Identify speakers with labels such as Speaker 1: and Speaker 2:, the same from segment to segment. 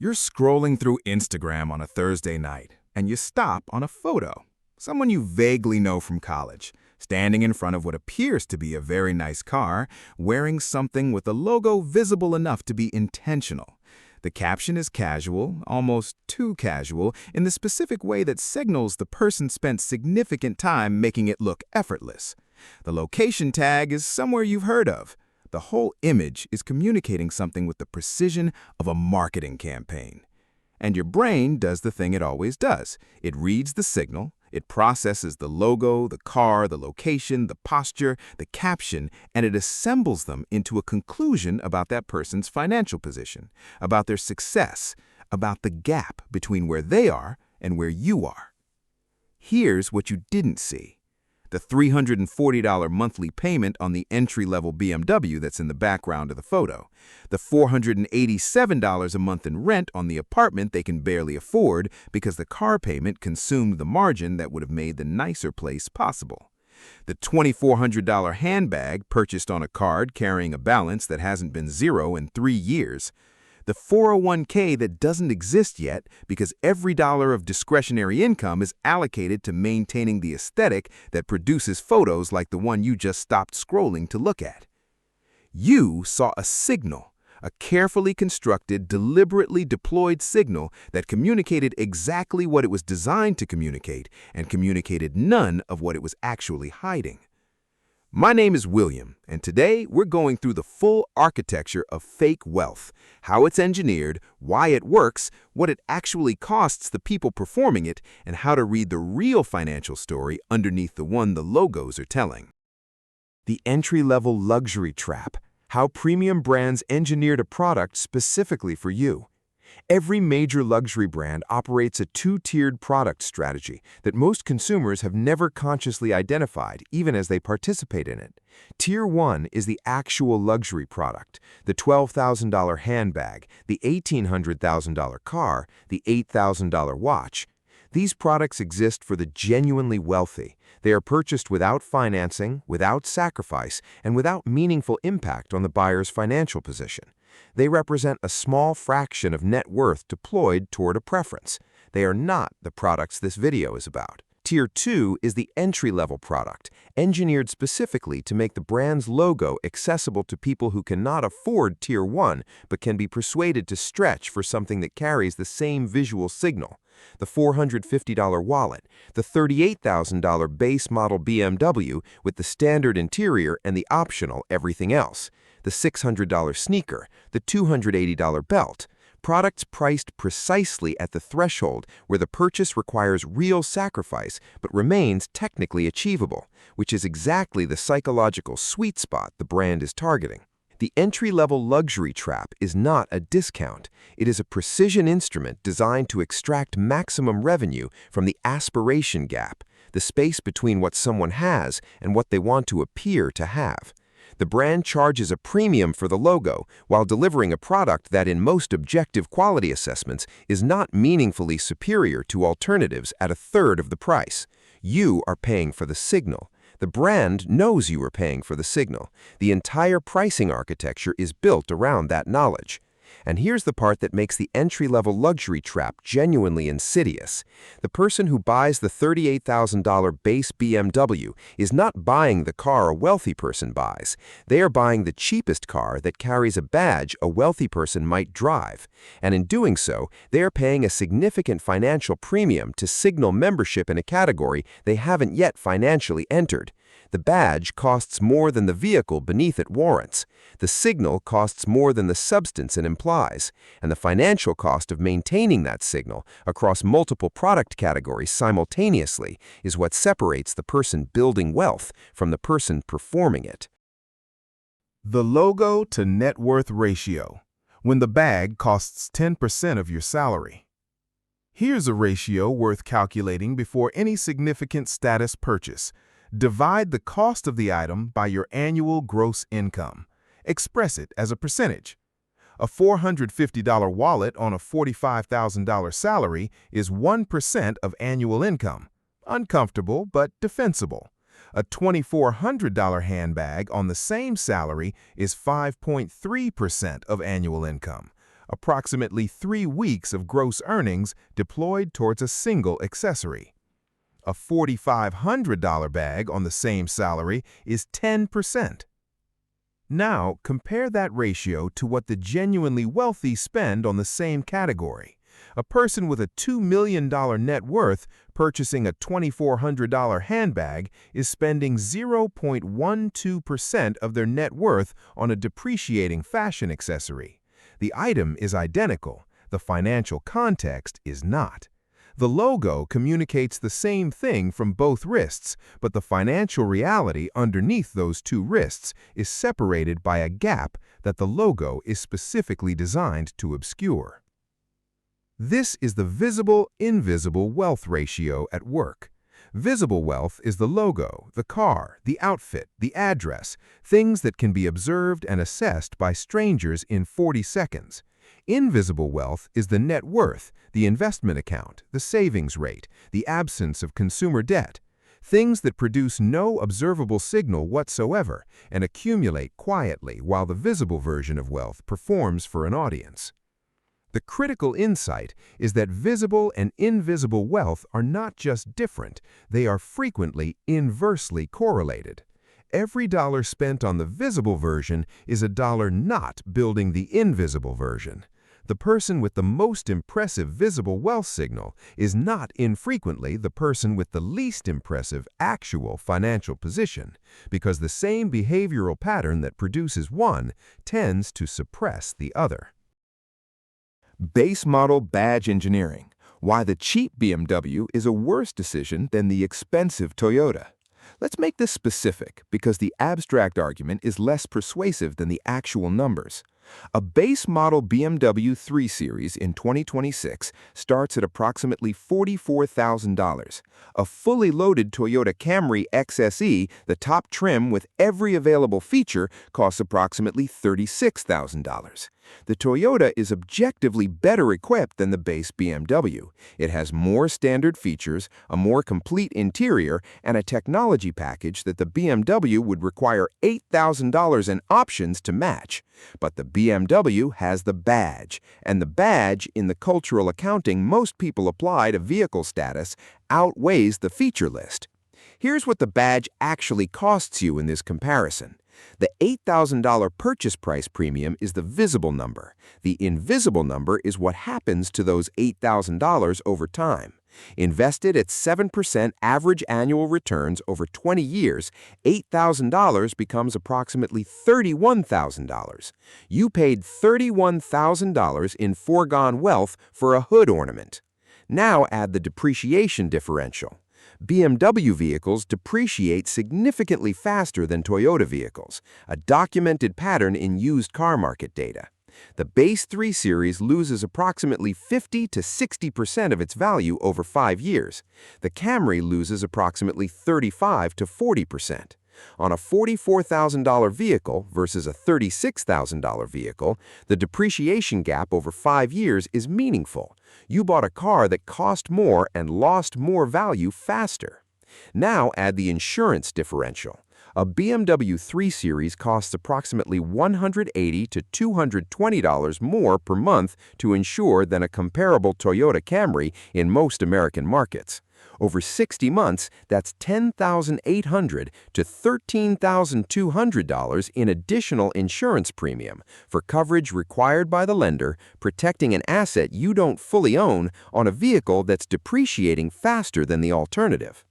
Speaker 1: You're scrolling through Instagram on a Thursday night, and you stop on a photo. Someone you vaguely know from college, standing in front of what appears to be a very nice car, wearing something with a logo visible enough to be intentional. The caption is casual, almost too casual, in the specific way that signals the person spent significant time making it look effortless. The location tag is somewhere you've heard of. The whole image is communicating something with the precision of a marketing campaign. And your brain does the thing it always does. It reads the signal, it processes the logo, the car, the location, the posture, the caption, and it assembles them into a conclusion about that person's financial position, about their success, about the gap between where they are and where you are. Here's what you didn't see. The $340 monthly payment on the entry-level BMW that's in the background of the photo, the $487 a month in rent on the apartment they can barely afford because the car payment consumed the margin that would have made the nicer place possible, the $2,400 handbag purchased on a card carrying a balance that hasn't been zero in 3 years, the 401k that doesn't exist yet because every dollar of discretionary income is allocated to maintaining the aesthetic that produces photos like the one you just stopped scrolling to look at. You saw a signal, a carefully constructed, deliberately deployed signal that communicated exactly what it was designed to communicate and communicated none of what it was actually hiding. My name is William, and today we're going through the full architecture of fake wealth, how it's engineered, why it works, what it actually costs the people performing it, and how to read the real financial story underneath the one the logos are telling.
Speaker 2: The entry-level luxury trap, how premium brands engineered a product specifically for you. Every major luxury brand operates a two-tiered product strategy that most consumers have never consciously identified, even as they participate in it. Tier 1 is the actual luxury product, the $12,000 handbag, the $1,800,000 car, the $8,000 watch. These products exist for the genuinely wealthy. They are purchased without financing, without sacrifice, and without meaningful impact on the buyer's financial position. They represent a small fraction of net worth deployed toward a preference. They are not the products this video is about. Tier 2 is the entry-level product, engineered specifically to make the brand's logo accessible to people who cannot afford Tier 1 but can be persuaded to stretch for something that carries the same visual signal. The $450 wallet, the $38,000 base model BMW with the standard interior and the optional everything else, the $600 sneaker, the $280 belt. Products priced precisely at the threshold where the purchase requires real sacrifice but remains technically achievable, which is exactly the psychological sweet spot the brand is targeting. The entry-level luxury trap is not a discount. It is a precision instrument designed to extract maximum revenue from the aspiration gap, the space between what someone has and what they want to appear to have. The brand charges a premium for the logo while delivering a product that in most objective quality assessments is not meaningfully superior to alternatives at a third of the price. You are paying for the signal. The brand knows you are paying for the signal. The entire pricing architecture is built around that knowledge. And here's the part that makes the entry-level luxury trap genuinely insidious. The person who buys the $38,000 base BMW is not buying the car a wealthy person buys. They are buying the cheapest car that carries a badge a wealthy person might drive. And in doing so, they are paying a significant financial premium to signal membership in a category they haven't yet financially entered. The badge costs more than the vehicle beneath it warrants. The signal costs more than the substance it implies. And the financial cost of maintaining that signal across multiple product categories simultaneously is what separates the person building wealth from the person performing it.
Speaker 1: The logo to net worth ratio, when the bag costs 10% of your salary. Here's a ratio worth calculating before any significant status purchase. Divide the cost of the item by your annual gross income. Express it as a percentage. A $450 wallet on a $45,000 salary is 1% of annual income. Uncomfortable, but defensible. A $2,400 handbag on the same salary is 5.3% of annual income.
Speaker 2: approximately 3 weeks of gross earnings deployed towards a single accessory. A $4,500 bag on the same salary is 10%. Now, compare that ratio to what the genuinely wealthy spend on the same category. A person with a $2 million net worth purchasing a $2,400 handbag is spending 0.12% of their net worth on a depreciating fashion accessory. The item is identical, the financial context is not. The logo communicates the same thing from both wrists, but the financial reality underneath those two wrists is separated by a gap that the logo is specifically designed to obscure. This is the visible-invisible wealth ratio at work. Visible wealth is the logo, the car, the outfit, the address, things that can be observed and assessed by strangers in 40 seconds. Invisible wealth is the net worth, the investment account, the savings rate, the absence of consumer debt, things that produce no observable signal whatsoever and accumulate quietly while the visible version of wealth performs for an audience. The critical insight is that visible and invisible wealth are not just different, they are frequently inversely correlated. Every dollar spent on the visible version is a dollar not building the invisible version. The person with the most impressive visible wealth signal is not infrequently the person with the least impressive actual financial position, because the same behavioral pattern that produces one tends to suppress the other.
Speaker 1: Base model badge engineering. Why the cheap BMW is a worse decision than the expensive Toyota. Let's make this specific because the abstract argument is less persuasive than the actual numbers. A base model BMW 3 Series in 2026 starts at approximately $44,000. A fully loaded Toyota Camry XSE, the top trim with every available feature, costs approximately $36,000. The Toyota is objectively better equipped than the base BMW. It has more standard features, a more complete interior, and a technology package that the BMW would require $8,000 in options to match. But the BMW has the badge, and the badge, in the cultural accounting most people apply to vehicle status, outweighs the feature list. Here's what the badge actually costs you in this comparison. The $8,000 purchase price premium is the visible number. The invisible number is what happens to those $8,000 over time. Invested at 7% average annual returns over 20 years, $8,000 becomes approximately $31,000. You paid $31,000 in foregone wealth for a hood ornament. Now add the depreciation differential. BMW vehicles depreciate significantly faster than Toyota vehicles, a documented pattern in used car market data. The base 3 Series loses approximately 50 to 60% of its value over 5 years. The Camry loses approximately 35 to 40%. On a $44,000 vehicle versus a $36,000 vehicle, the depreciation gap over 5 years is meaningful. You bought a car that cost more and lost more value faster. Now add the insurance differential. A BMW 3 Series costs approximately $180 to $220 more per month to insure than a comparable Toyota Camry in most American markets. Over 60 months, that's $10,800 to $13,200 in additional insurance premium for coverage required by the lender, protecting an asset you don't fully own on a vehicle that's depreciating faster than the alternative.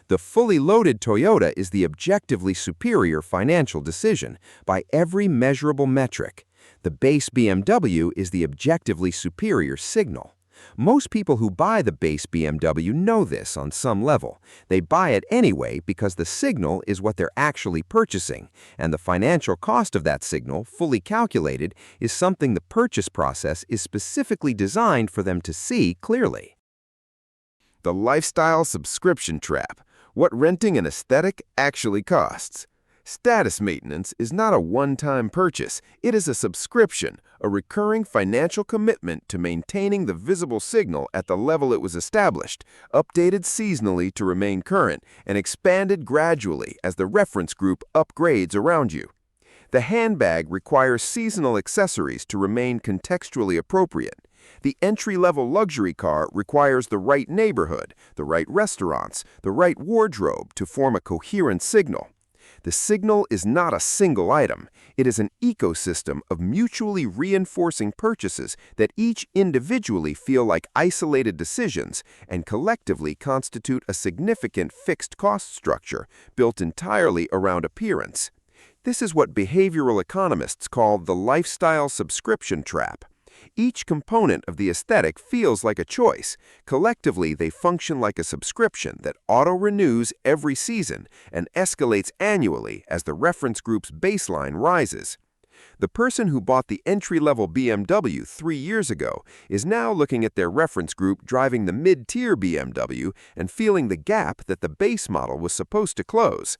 Speaker 1: The fully loaded Toyota is the objectively superior financial decision by every measurable metric. The base BMW is the objectively superior signal. Most people who buy the base BMW know this on some level. They buy it anyway because the signal is what they're actually purchasing, and the financial cost of that signal, fully calculated, is something the purchase process is specifically designed for them to see clearly.
Speaker 3: The lifestyle subscription trap. What renting an aesthetic actually costs. Status maintenance is not a one-time purchase. It is a subscription, a recurring financial commitment to maintaining the visible signal at the level it was established, updated seasonally to remain current, and expanded gradually as the reference group upgrades around you. The handbag requires seasonal accessories to remain contextually appropriate. The entry-level luxury car requires the right neighborhood, the right restaurants, the right wardrobe to form a coherent signal. The signal is not a single item. It is an ecosystem of mutually reinforcing purchases that each individually feel like isolated decisions and collectively constitute a significant fixed cost structure built entirely around appearance. This is what behavioral economists call the lifestyle subscription trap. Each component of the aesthetic feels like a choice. Collectively, they function like a subscription that auto-renews every season and escalates annually as the reference group's baseline rises. The person who bought the entry-level BMW 3 years ago is now looking at their reference group driving the mid-tier BMW and feeling the gap that the base model was supposed to close.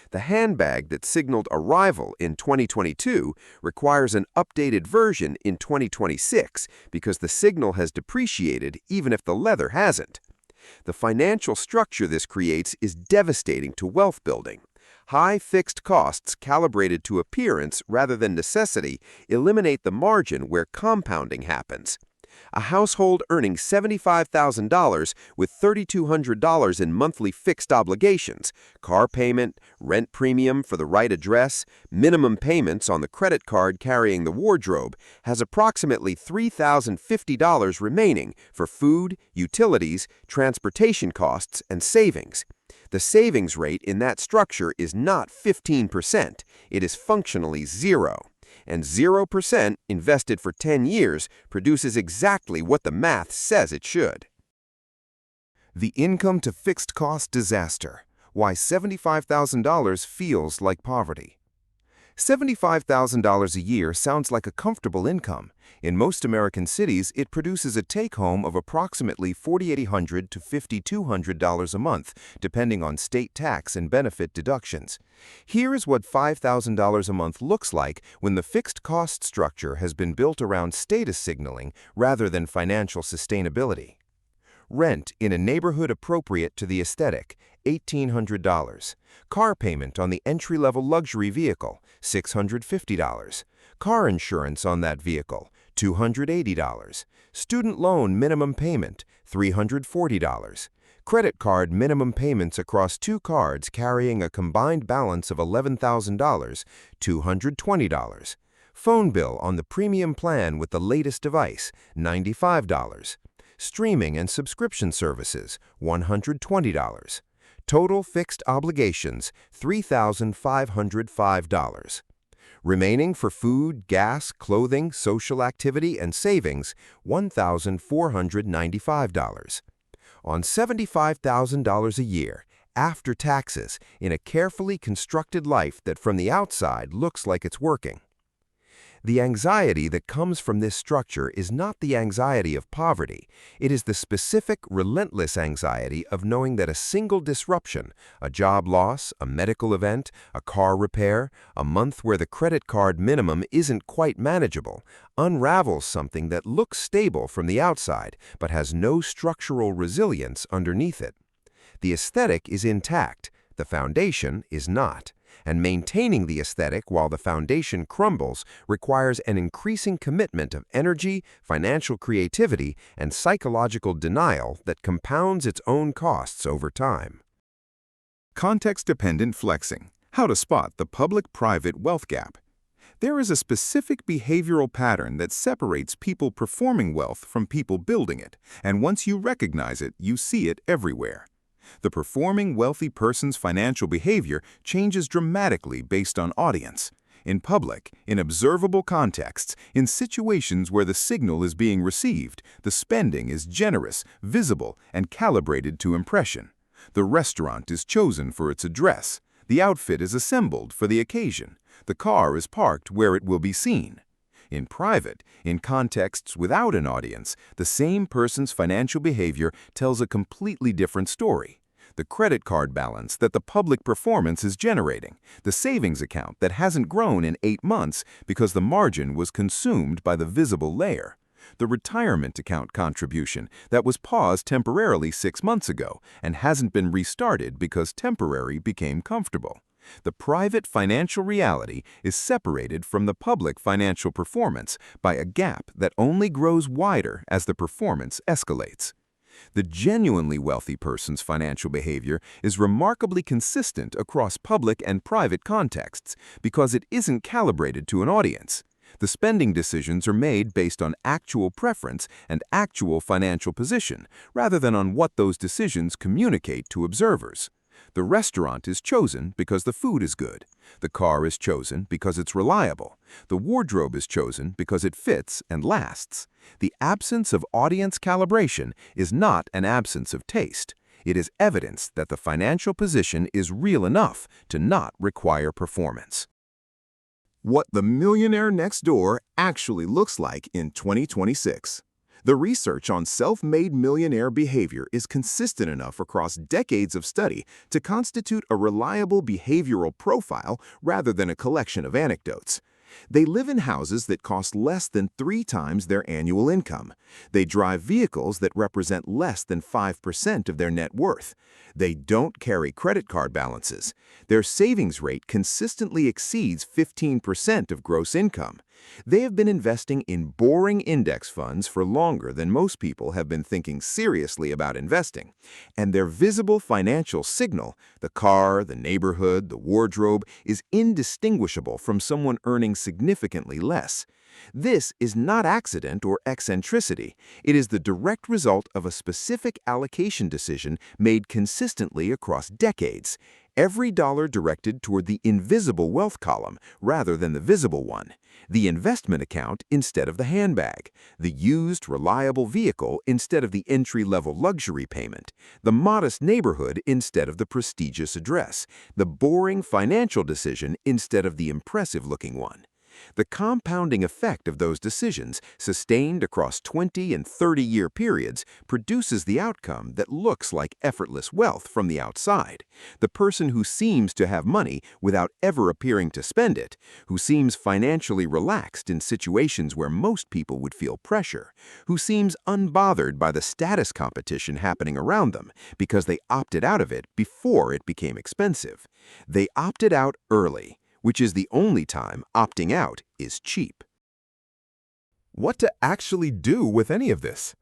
Speaker 3: The handbag that signaled arrival in 2022 requires an updated version in 2026 because the signal has depreciated even if the leather hasn't. The financial structure this creates is devastating to wealth building. High fixed costs calibrated to appearance rather than necessity eliminate the margin where compounding happens. A household earning $75,000 with $3,200 in monthly fixed obligations, car payment, rent premium for the right address, minimum payments on the credit card carrying the wardrobe, has approximately $3,050 remaining for food, utilities, transportation costs, and savings. The savings rate in that structure is not 15%. It is functionally zero. And 0% invested for 10 years produces exactly what the math says it should.
Speaker 1: The income to fixed cost disaster. Why $75,000 feels like poverty. $75,000 a year sounds like a comfortable income. In most American cities, it produces a take-home of approximately $4,800 to $5,200 a month, depending on state tax and benefit deductions. Here is what $5,000 a month looks like when the fixed cost structure has been built around status signaling rather than financial sustainability. Rent in a neighborhood appropriate to the aesthetic, $1,800. Car payment on the entry-level luxury vehicle, $650. Car insurance on that vehicle, $280. Student loan minimum payment, $340. Credit card minimum payments across 2 cards carrying a combined balance of $11,000, $220. Phone bill on the premium plan with the latest device, $95. Streaming and subscription services, $120. Total fixed obligations, $3,505. Remaining for food, gas, clothing, social activity, and savings, $1,495. On $75,000 a year, after taxes, in a carefully constructed life that from the outside looks like it's working. The anxiety that comes from this structure is not the anxiety of poverty. It is the specific, relentless anxiety of knowing that a single disruption, a job loss, a medical event, a car repair, a month where the credit card minimum isn't quite manageable, unravels something that looks stable from the outside but has no structural resilience underneath it. The aesthetic is intact, the foundation is not. And maintaining the aesthetic while the foundation crumbles requires an increasing commitment of energy, financial creativity, and psychological denial that compounds its own costs over time. Context-dependent flexing. How to spot the public-private wealth gap. There is a specific behavioral pattern that separates people performing wealth from people building it, and once you recognize it, you see it everywhere. The performing wealthy person's financial behavior changes dramatically based on audience. In public, in observable contexts, in situations where the signal is being received, the spending is generous, visible, and calibrated to impression. The restaurant is chosen for its address. The outfit is assembled for the occasion. The car is parked where it will be seen. In private, in contexts without an audience, the same person's financial behavior tells a completely different story. The credit card balance that the public performance is generating, the savings account that hasn't grown in 8 months because the margin was consumed by the visible layer, the retirement account contribution that was paused temporarily 6 months ago and hasn't been restarted because temporary became comfortable.
Speaker 3: The private financial reality is separated from the public financial performance by a gap that only grows wider as the performance escalates. The genuinely wealthy person's financial behavior is remarkably consistent across public and private contexts because it isn't calibrated to an audience. The spending decisions are made based on actual preference and actual financial position, rather than on what those decisions communicate to observers. The restaurant is chosen because the food is good. The car is chosen because it's reliable. The wardrobe is chosen because it fits and lasts. The absence of audience calibration is not an absence of taste. It is evidence that the financial position is real enough to not require performance.
Speaker 1: What the millionaire next door actually looks like in 2026. The research on self-made millionaire behavior is consistent enough across decades of study to constitute a reliable behavioral profile rather than a collection of anecdotes. They live in houses that cost less than 3 times their annual income. They drive vehicles that represent less than 5% of their net worth. They don't carry credit card balances. Their savings rate consistently exceeds 15% of gross income. They have been investing in boring index funds for longer than most people have been thinking seriously about investing. And their visible financial signal, the car, the neighborhood, the wardrobe, is indistinguishable from someone earning significantly less. This is not accident or eccentricity. It is the direct result of a specific allocation decision made consistently across decades. Every dollar directed toward the invisible wealth column rather than the visible one. The investment account instead of the handbag. The used, reliable vehicle instead of the entry-level luxury payment. The modest neighborhood instead of the prestigious address. The boring financial decision instead of the impressive-looking one. The compounding effect of those decisions, sustained across 20- and 30-year periods, produces the outcome that looks like effortless wealth from the outside. The person who seems to have money without ever appearing to spend it, who seems financially relaxed in situations where most people would feel pressure, who seems unbothered by the status competition happening around them because they opted out of it before it became expensive. They opted out early, which is the only time opting out is cheap.
Speaker 2: What to actually do with any of this?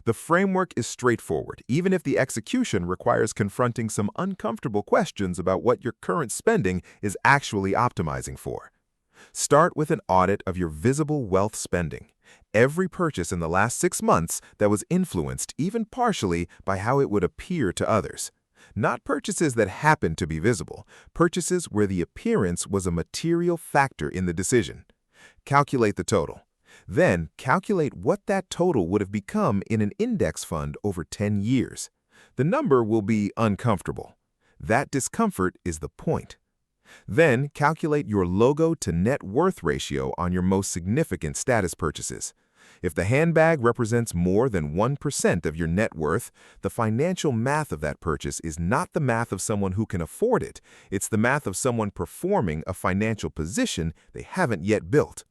Speaker 2: The framework is straightforward, even if the execution requires confronting some uncomfortable questions about what your current spending is actually optimizing for. Start with an audit of your visible wealth spending. Every purchase in the last 6 months that was influenced, even partially, by how it would appear to others. Not purchases that happen to be visible, purchases where the appearance was a material factor in the decision. Calculate the total. Then calculate what that total would have become in an index fund over 10 years. The number will be uncomfortable. That discomfort is the point. Then calculate your logo to net worth ratio on your most significant status purchases. If the handbag represents more than 1% of your net worth, the financial math of that purchase is not the math of someone who can afford it. It's the math of someone performing a financial position they haven't yet built.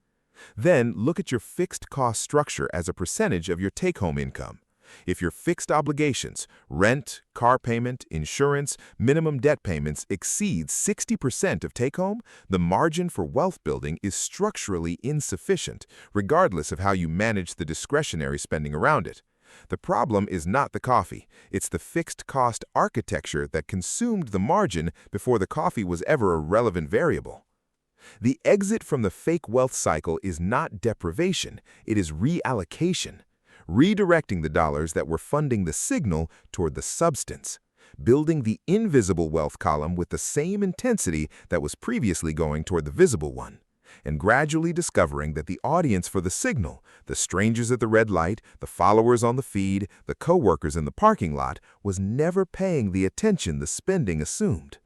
Speaker 2: Then look at your fixed cost structure as a percentage of your take-home income. If your fixed obligations, rent, car payment, insurance, minimum debt payments exceeds 60% of take-home, the margin for wealth building is structurally insufficient, regardless of how you manage the discretionary spending around it. The problem is not the coffee, it's the fixed cost architecture that consumed the margin before the coffee was ever a relevant variable. The exit from the fake wealth cycle is not deprivation, it is reallocation. Redirecting the dollars that were funding the signal toward the substance, building the invisible wealth column with the same intensity that was previously going toward the visible one, and gradually discovering that the audience for the signal, the strangers at the red light, the followers on the feed, the coworkers in the parking lot, was never paying the attention the spending assumed.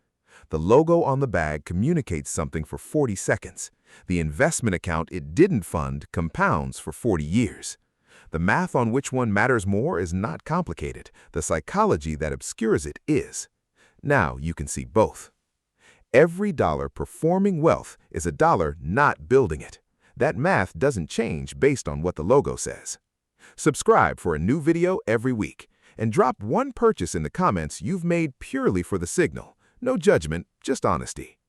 Speaker 2: The logo on the bag communicates something for 40 seconds. The investment account it didn't fund compounds for 40 years. The math on which one matters more is not complicated. The psychology that obscures it is. Now you can see both. Every dollar performing wealth is a dollar not building it. That math doesn't change based on what the logo says. Subscribe for a new video every week, and drop one purchase in the comments you've made purely for the signal. No judgment, just honesty.